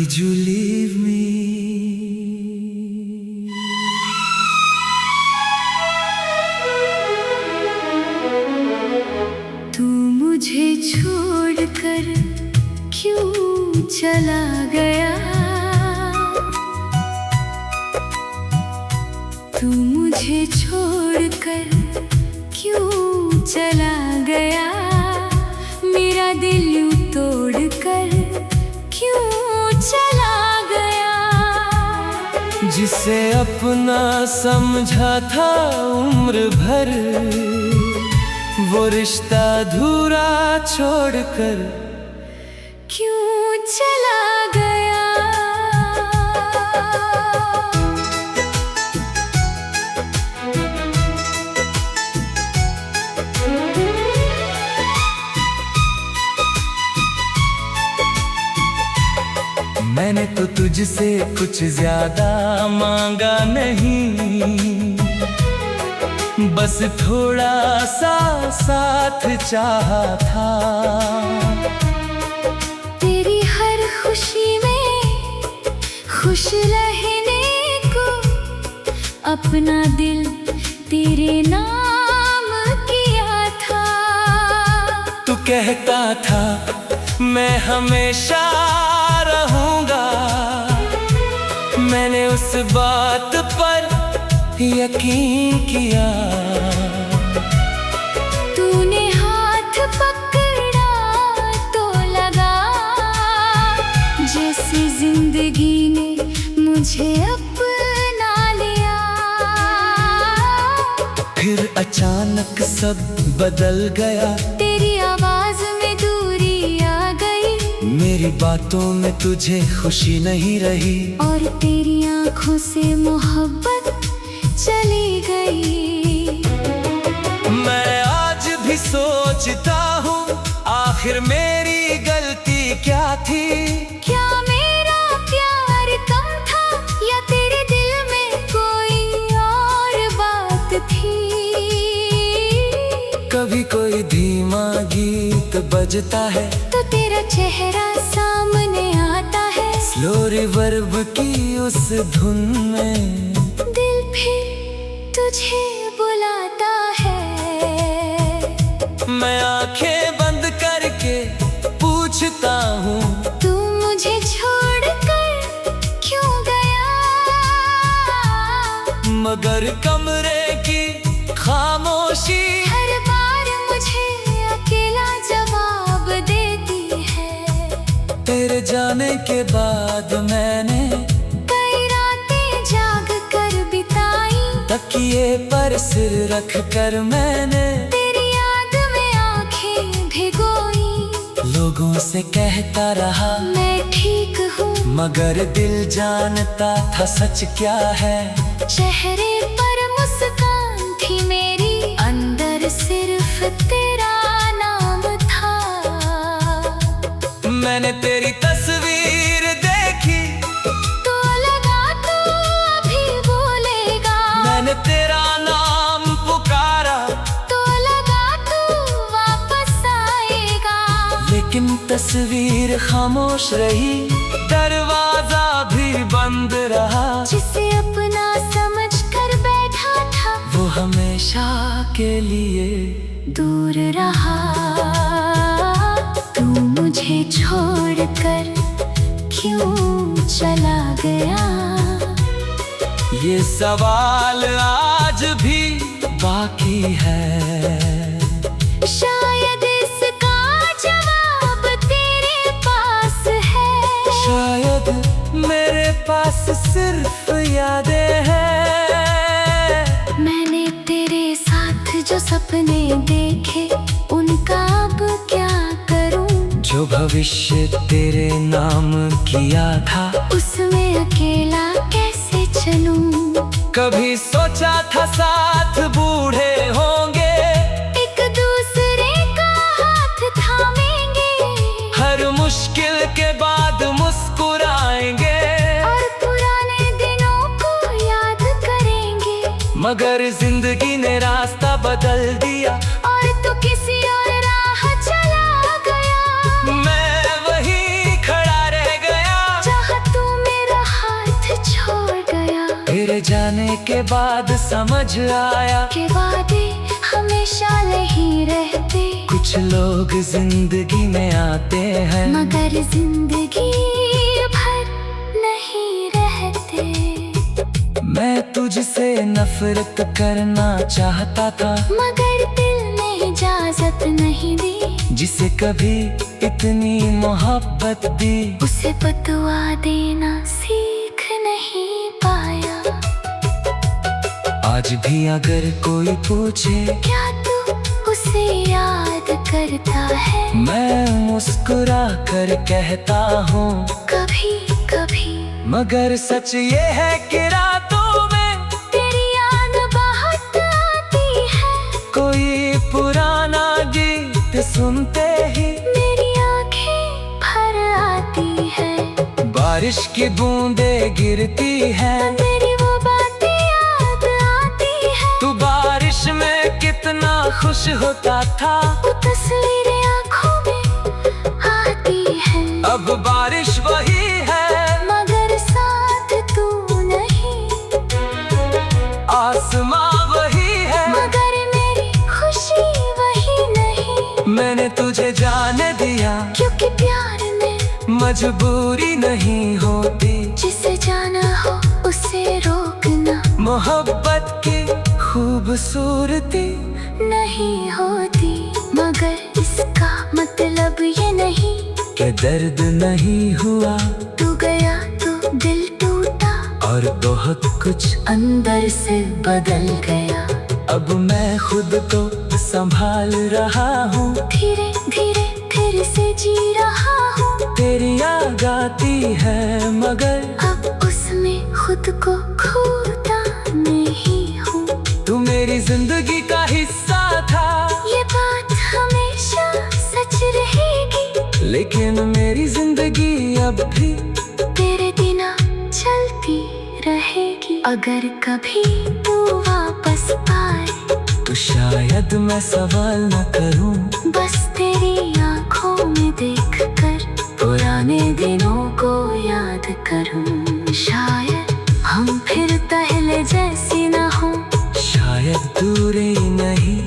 Did you leave me? तू मुझे छोड़कर क्यों चला गया? तू मुझे छोड़कर क्यों चला गया? मेरा दिल यूं तोड़कर क्यों चला गया? जिसे अपना समझा था उम्र भर, वो रिश्ता अधूरा छोड़कर क्यों चला गया? मैंने तो तुझसे कुछ ज्यादा मांगा नहीं, बस थोड़ा सा साथ चाहा था। तेरी हर खुशी में खुश रहने को अपना दिल तेरे नाम किया था। तू कहता था मैं हमेशा रहूंगा, मैंने उस बात पर यकीन किया। तूने हाथ पकड़ा तो लगा जैसे जिंदगी ने मुझे अपना लिया। फिर अचानक सब बदल गया, तेरी आवाज में दूरी आ गई, मेरी बातों में तुझे खुशी नहीं रही, और तेरी आंखों से मोहब्बत चली गई। मैं आज भी सोचता हूँ आखिर मेरी गलती क्या थी? क्या मेरा प्यार कम था या तेरे दिल में कोई और बात थी? कभी कोई धीमा गीत बजता है तो तेरा चेहरा सामने आता है, स्लो रिवर्ब की उस धुन में दिल फिर तुझे बुलाता है। मैं आंखें बंद करके पूछता हूँ, तू मुझे छोड़कर क्यों गया? मगर कमरे की खामोशी हर बार मुझे अकेला जवाब देती है। तेरे जाने के बाद मैंने कई रातें जाग कर बिताई, तकिए पर सिर रख कर मैंने तेरी याद में आंखें भिगोई। लोगों से कहता रहा मैं ठीक हूँ, मगर दिल जानता था सच क्या है। चेहरे पर मुस्कान थी मेरी, अंदर सिर्फ तेरा नाम था। मैंने तेरी तस्वीर देखी तो लगा तू अभी बोलेगा, मैंने तेरा नाम पुकारा तो लगा तू वापस आएगा। लेकिन तस्वीर खामोश रही, दरवाजा भी बंद रहा। जिसे अपना समझ कर बैठा था वो हमेशा के लिए दूर रहा। तू मुझे छोड़कर क्यों चला गया? ये सवाल आज भी बाकी है। शायद इसका जवाब तेरे पास है, शायद मेरे पास सिर्फ यादें हैं। मैंने तेरे साथ जो सपने देखे उनका अब क्या करूं? जो भविष्य तेरे नाम किया था उसमें अकेला कैसे चलूं? कभी सोचा था साथ बूढ़े होंगे, एक दूसरे का हाथ थामेंगे, हर मुश्किल के बाद मुस्कुराएंगे, और पुराने दिनों को याद करेंगे। मगर जिंदगी ने रास्ता बदल दिया, और तू किसी और राह चला गया। मैं वहीं खड़ा रह गया जहाँ तेरे जाने के बाद समझ आया के वादे हमेशा नहीं रहते, कुछ लोग जिंदगी में आते हैं मगर जिंदगी भर नहीं रहते। मैं तुझसे नफरत करना चाहता था, मगर दिल ने इजाजत नहीं दी, जिसे कभी इतनी मोहब्बत दी उसे बदुआ देना सीख नहीं पाया। आज भी अगर कोई पूछे क्या तू उसे याद करता है, मैं मुस्कुरा कर कहता हूँ कभी कभी। मगर सच ये है कि रातों में तेरी याद बहुत आती है, कोई पुराना गीत सुनते ही मेरी आंखें भर आती है। बारिश की बूंदें गिरती हैं, मेरी वो बातें याद आती है, तू बारिश में कितना खुश होता था, वो तस्वीरें आँखों में आती है। अब बारिश वही है मगर साथ तू नहीं, आसमां वही है मगर मेरी खुशी वही नहीं। मैंने तुझे जाने दिया क्योंकि प्यार में मजबूरी नहीं होती, जिसे जाना हो उसे रोकना मोहब्बत की खूबसूरती नहीं होती। मगर इसका मतलब ये नहीं कि दर्द नहीं हुआ, तू गया तो दिल टूटा और बहुत कुछ अंदर से बदल गया। अब मैं खुद को संभाल रहा हूँ, धीरे धीरे फिर से जी रहा हूँ, तेरी याद आती है मगर अब उसमें खुद को खोता नहीं हूँ। तू मेरी जिंदगी का हिस्सा था, ये बात हमेशा सच रहेगी, लेकिन मेरी जिंदगी अब भी तेरे बिना चलती रहेगी। अगर कभी तू वापस आए तो शायद मैं सवाल न करूं, बस तेरी आँखों में देखकर पुराने दिनों को याद करूं। शायद हम फिर पहले जैसी न हों, शायद दूरी नहीं